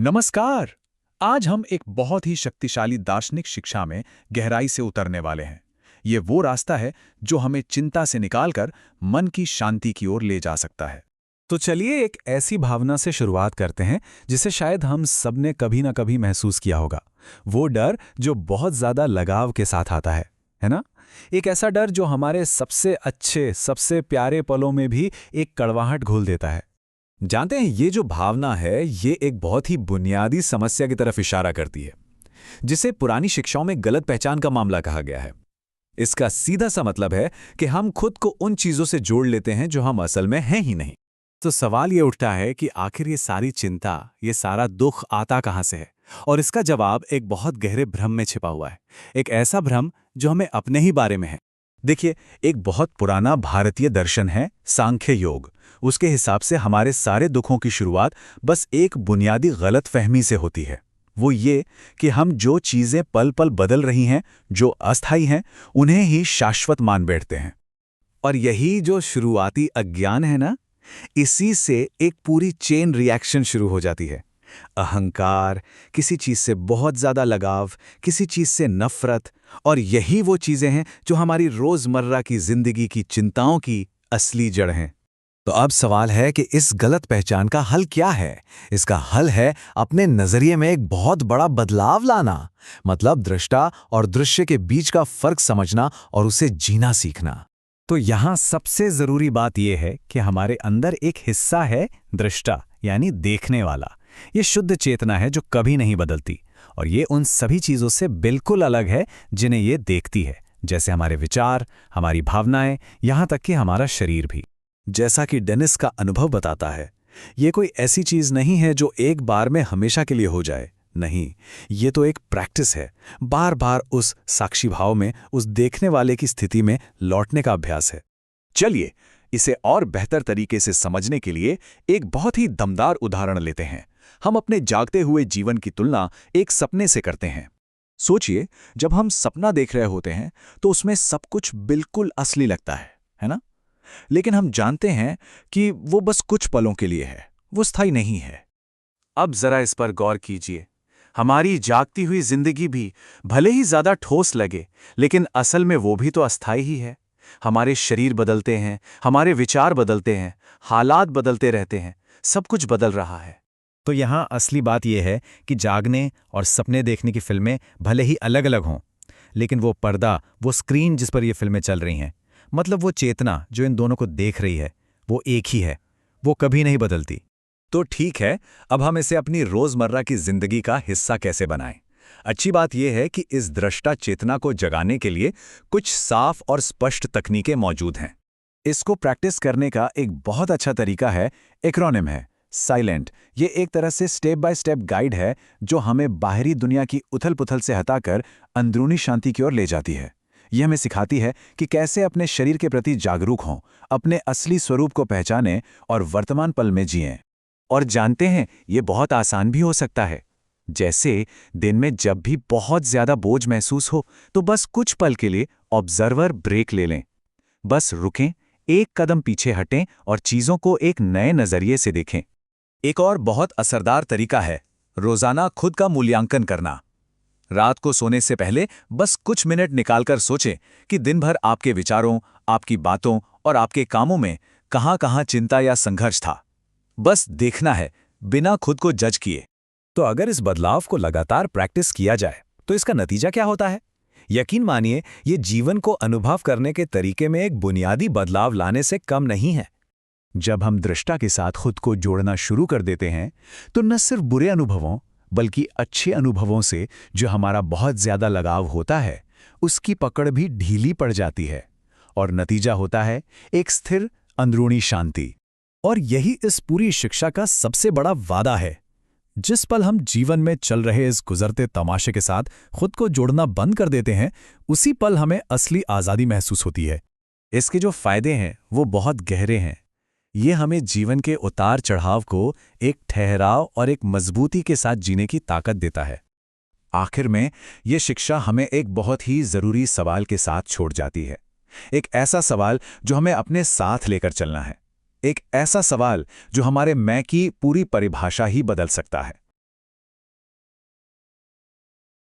नमस्कार। आज हम एक बहुत ही शक्तिशाली दार्शनिक शिक्षा में गहराई से उतरने वाले हैं। ये वो रास्ता है जो हमें चिंता से निकालकर मन की शांति की ओर ले जा सकता है। तो चलिए एक ऐसी भावना से शुरुआत करते हैं जिसे शायद हम सबने कभी ना कभी महसूस किया होगा। वो डर जो बहुत ज्यादा लगाव के साथ आता है ना? एक ऐसा डर जो हमारे सबसे अच्छे, सबसे प्यारे पलों में भी एक कड़वाहट घोल देता है। जानते हैं, ये जो भावना है ये एक बहुत ही बुनियादी समस्या की तरफ इशारा करती है, जिसे पुरानी शिक्षाओं में गलत पहचान का मामला कहा गया है। इसका सीधा सा मतलब है कि हम खुद को उन चीजों से जोड़ लेते हैं जो हम असल में हैं ही नहीं। तो सवाल ये उठता है कि आखिर ये सारी चिंता, ये सारा दुख आता कहाँ से है? और इसका जवाब एक बहुत गहरे भ्रम में छिपा हुआ है। एक ऐसा भ्रम जो हमें अपने ही बारे में है। देखिए, एक बहुत पुराना भारतीय दर्शन है सांख्य योग। उसके हिसाब से हमारे सारे दुखों की शुरुआत बस एक बुनियादी गलतफहमी से होती है। वो ये कि हम जो चीजें पल पल बदल रही हैं, जो अस्थायी हैं, उन्हें ही शाश्वत मान बैठते हैं। और यही जो शुरुआती अज्ञान है ना, इसी से एक पूरी चेन रिएक्शन शुरू हो जाती है। अहंकार, किसी चीज से बहुत ज्यादा लगाव, किसी चीज से नफरत, और यही वो चीजें हैं जो हमारी रोजमर्रा की जिंदगी की चिंताओं की असली जड़ हैं। तो अब सवाल है कि इस गलत पहचान का हल क्या है? इसका हल है अपने नजरिए में एक बहुत बड़ा बदलाव लाना। मतलब दृष्टा और दृश्य के बीच का फर्क समझना और उसे जीना सीखना। तो यहाँ सबसे जरूरी बात यह है कि हमारे अंदर एक हिस्सा है दृष्टा, यानी देखने वाला। ये शुद्ध चेतना है जो कभी नहीं बदलती, और ये उन सभी चीजों से बिल्कुल अलग है जिन्हें ये देखती है, जैसे हमारे विचार, हमारी भावनाएं, यहाँ तक कि हमारा शरीर भी। जैसा कि डेनिस का अनुभव बताता है, ये कोई ऐसी चीज नहीं है जो एक बार में हमेशा के लिए हो जाए। नहीं, ये तो एक प्रैक्टिस है। बार बार उस साक्षी भाव में, उस देखने वाले की स्थिति में लौटने का अभ्यास है। चलिए, इसे और बेहतर तरीके से समझने के लिए एक बहुत ही दमदार उदाहरण लेते हैं। हम अपने जागते हुए जीवन की तुलना एक सपने से करते हैं। सोचिए, जब हम सपना देख रहे होते हैं तो उसमें सब कुछ बिल्कुल असली लगता है ना? लेकिन हम जानते हैं कि वो बस कुछ पलों के लिए है, वो स्थायी नहीं है। अब जरा इस पर गौर कीजिए। हमारी जागती हुई जिंदगी भी भले ही ज्यादा ठोस लगे, लेकिन असल में वो भी तो अस्थायी ही है। हमारे शरीर बदलते हैं, हमारे विचार बदलते हैं, हालात बदलते रहते हैं, सब कुछ बदल रहा है। तो यहाँ असली बात यह है कि जागने और सपने देखने की फिल्में भले ही अलग अलग हों, लेकिन वो पर्दा, वो स्क्रीन जिस पर ये फिल्में चल रही हैं, मतलब वो चेतना जो इन दोनों को देख रही है, वो एक ही है। वो कभी नहीं बदलती। तो ठीक है, अब हम इसे अपनी रोजमर्रा की जिंदगी का हिस्सा कैसे बनाएं? अच्छी बात यह है कि इस दृष्टा चेतना को जगाने के लिए कुछ साफ और स्पष्ट तकनीकें मौजूद हैं। इसको प्रैक्टिस करने का एक बहुत अच्छा तरीका है, एक्रोनिम है, साइलेंट। ये एक तरह से स्टेप बाय स्टेप गाइड है जो हमें बाहरी दुनिया की उथल-पुथल से हटाकर अंदरूनी शांति की ओर ले जाती है। यह हमें सिखाती है कि कैसे अपने शरीर के प्रति जागरूक हों, अपने असली स्वरूप को पहचानें और वर्तमान पल में जिएं। और जानते हैं, ये बहुत आसान भी हो सकता है। जैसे दिन में जब भी बहुत ज्यादा बोझ महसूस हो तो बस कुछ पल के लिए ऑब्जर्वर ब्रेक ले लें। बस रुकें, एक कदम पीछे हटें और चीजों को एक नए नजरिए से देखें। एक और बहुत असरदार तरीका है रोजाना खुद का मूल्यांकन करना। रात को सोने से पहले बस कुछ मिनट निकालकर सोचें कि दिन भर आपके विचारों, आपकी बातों और आपके कामों में कहां-कहां चिंता या संघर्ष था। बस देखना है, बिना खुद को जज किए। तो अगर इस बदलाव को लगातार प्रैक्टिस किया जाए तो इसका नतीजा क्या होता है? यकीन मानिए, ये जीवन को अनुभव करने के तरीके में एक बुनियादी बदलाव लाने से कम नहीं है। जब हम दृष्टा के साथ खुद को जोड़ना शुरू कर देते हैं तो न सिर्फ बुरे अनुभवों बल्कि अच्छे अनुभवों से जो हमारा बहुत ज्यादा लगाव होता है, उसकी पकड़ भी ढीली पड़ जाती है। और नतीजा होता है एक स्थिर अंदरूनी शांति। और यही इस पूरी शिक्षा का सबसे बड़ा वादा है। जिस पल हम जीवन में चल रहे इस गुजरते तमाशे के साथ खुद को जोड़ना बंद कर देते हैं, उसी पल हमें असली आज़ादी महसूस होती है। इसके जो फायदे हैं वो बहुत गहरे हैं। ये हमें जीवन के उतार चढ़ाव को एक ठहराव और एक मजबूती के साथ जीने की ताकत देता है। आखिर में ये शिक्षा हमें एक बहुत ही जरूरी सवाल के साथ छोड़ जाती है। एक ऐसा सवाल जो हमें अपने साथ लेकर चलना है। एक ऐसा सवाल जो हमारे मैं की पूरी परिभाषा ही बदल सकता है।